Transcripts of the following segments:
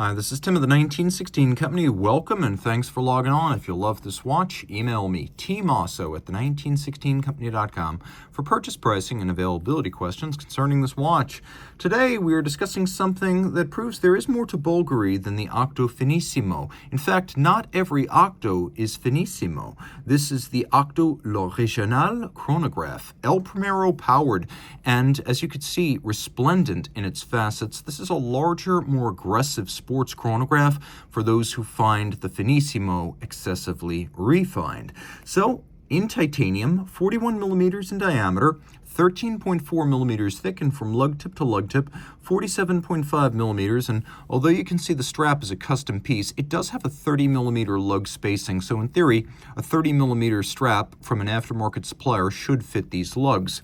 Hi, this is Tim of the 1916 Company. Welcome and thanks for logging on. If you love this watch, email me, Team Mosso at the1916company.com for purchase pricing and availability questions concerning this watch. Today, we are discussing something that proves there is more to Bvlgari than the Octo Finissimo. In fact, not every Octo is Finissimo. This is the Octo L'Originale Chronograph, El Primero powered, and as you can see, resplendent in its facets. This is a larger, more aggressive sports chronograph for those who find the Finissimo excessively refined. So, in titanium, 41 millimeters in diameter, 13.4 millimeters thick, and from lug tip to lug tip, 47.5 millimeters. And although you can see the strap is a custom piece, it does have a 30 millimeter lug spacing. So in theory, a 30 millimeter strap from an aftermarket supplier should fit these lugs.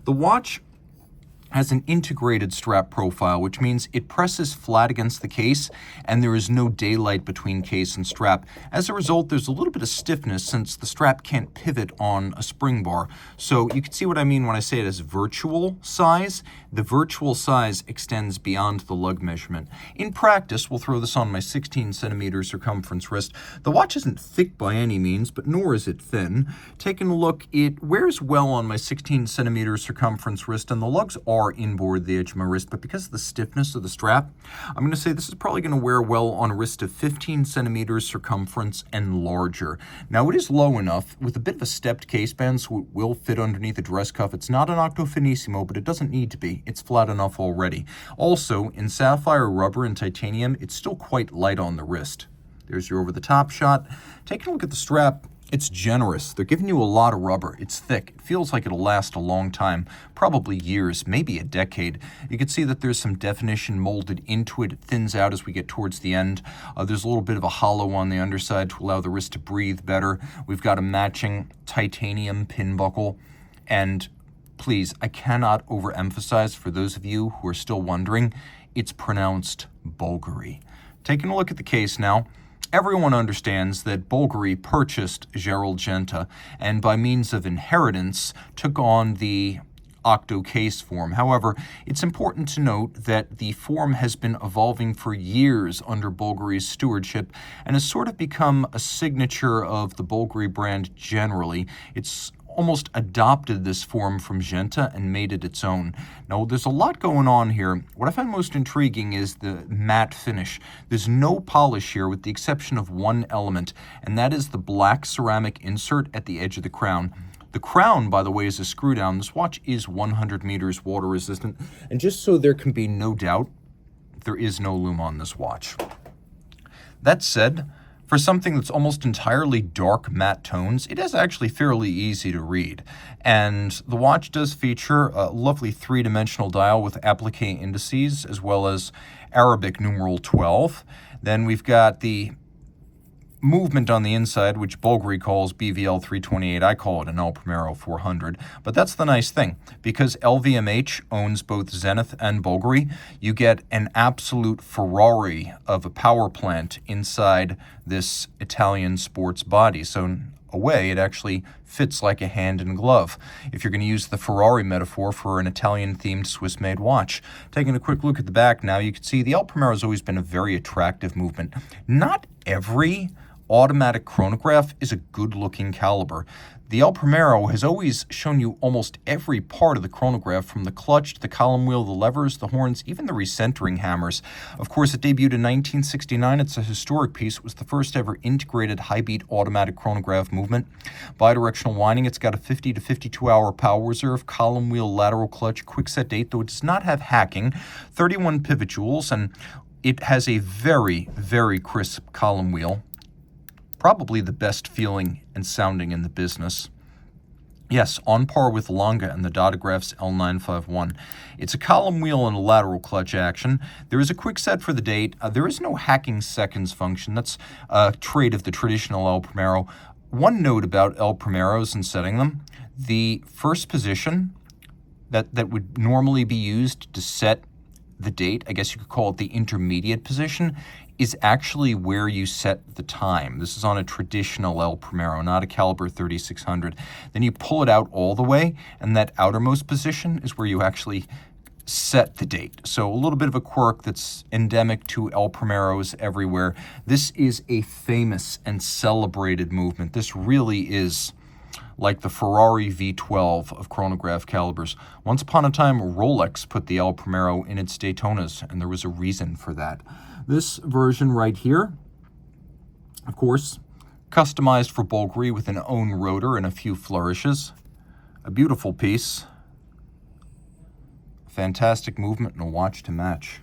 The watch has an integrated strap profile, which means it presses flat against the case and there is no daylight between case and strap. As a result, there's a little bit of stiffness since the strap can't pivot on a spring bar. So you can see what I mean when I say it as virtual size. The virtual size extends beyond the lug measurement. In practice, we'll throw this on my 16 centimeter circumference wrist. The watch isn't thick by any means, but nor is it thin. Taking a look, it wears well on my 16 centimeter circumference wrist, and the lugs are inboard the edge of my wrist, but because of the stiffness of the strap, I'm going to say this is probably going to wear well on a wrist of 15 centimeters circumference and larger. Now, it is low enough with a bit of a stepped case band, so it will fit underneath a dress cuff. It's not an Octo Finissimo, but it doesn't need to be. It's flat enough already. Also, in sapphire rubber and titanium, it's still quite light on the wrist. There's your over-the-top shot. Taking a look at the strap, it's generous. They're giving you a lot of rubber. It's thick. It feels like it'll last a long time, probably years, maybe a decade. You can see that there's some definition molded into it. It thins out as we get towards the end. There's a little bit of a hollow on the underside to allow the wrist to breathe better. We've got a matching titanium pin buckle. And please, I cannot overemphasize for those of you who are still wondering, it's pronounced Bvlgari. Taking a look at the case now, everyone understands that Bvlgari purchased Gerald Genta and by means of inheritance took on the Octo case form. However, it's important to note that the form has been evolving for years under Bvlgari's stewardship and has sort of become a signature of the Bvlgari brand generally. It's almost adopted this form from Genta and made it its own. Now, there's a lot going on here. What I find most intriguing is the matte finish. There's no polish here with the exception of one element, and that is the black ceramic insert at the edge of the crown. The crown, by the way, is a screw down. This watch is 100 meters water resistant, and just so there can be no doubt, there is no lume on this watch. That said, for something that's almost entirely dark matte tones, it is actually fairly easy to read. And the watch does feature a lovely three-dimensional dial with applique indices as well as Arabic numeral 12. Then we've got the movement on the inside, which Bvlgari calls BVL 328. I call it an El Primero 400. But that's the nice thing. Because LVMH owns both Zenith and Bvlgari, you get an absolute Ferrari of a power plant inside this Italian sports body. So in a way, it actually fits like a hand in glove, if you're going to use the Ferrari metaphor for an Italian-themed Swiss-made watch. Taking a quick look at the back now, you can see the El Primero has always been a very attractive movement. Not every automatic chronograph is a good-looking caliber. The El Primero has always shown you almost every part of the chronograph, from the clutch to the column wheel, the levers, the horns, even the recentering hammers. Of course, it debuted in 1969. It's a historic piece. It was the first ever integrated high-beat automatic chronograph movement. Bidirectional winding. It's got a 50 to 52-hour power reserve, column wheel, lateral clutch, quickset date, though it does not have hacking, 31 pivot jewels, and it has a very, very crisp column wheel. Probably the best feeling and sounding in the business. Yes, on par with Longa and the Dodograph's L951. It's a column wheel and a lateral clutch action. There is a quick set for the date. There is no hacking seconds function. That's a trait of the traditional El Primero. One note about El Primeros and setting them: the first position that would normally be used to set the date, I guess you could call it the intermediate position, is actually where you set the time. This is on a traditional El Primero, not a caliber 3600. Then you pull it out all the way, and that outermost position is where you actually set the date. So a little bit of a quirk that's endemic to El Primeros everywhere. This is a famous and celebrated movement. This really is like the Ferrari V12 of chronograph calibers. Once upon a time, Rolex put the El Primero in its Daytonas, and there was a reason for that. This version right here, of course, customized for Bvlgari with an own rotor and a few flourishes. A beautiful piece. Fantastic movement and a watch to match.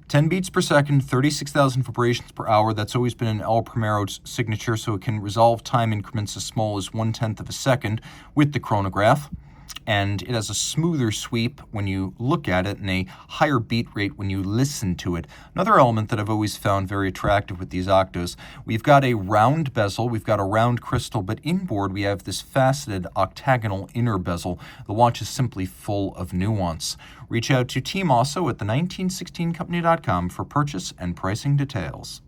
10 beats per second, 36,000 vibrations per hour. That's always been an El Primero's signature, so it can resolve time increments as small as 1/10 of a second with the chronograph. And it has a smoother sweep when you look at it and a higher beat rate when you listen to it. Another element that I've always found very attractive with these Octos, we've got a round bezel, we've got a round crystal, but inboard we have this faceted octagonal inner bezel. The watch is simply full of nuance. Reach out to Team Mosso at the 1916company.com for purchase and pricing details.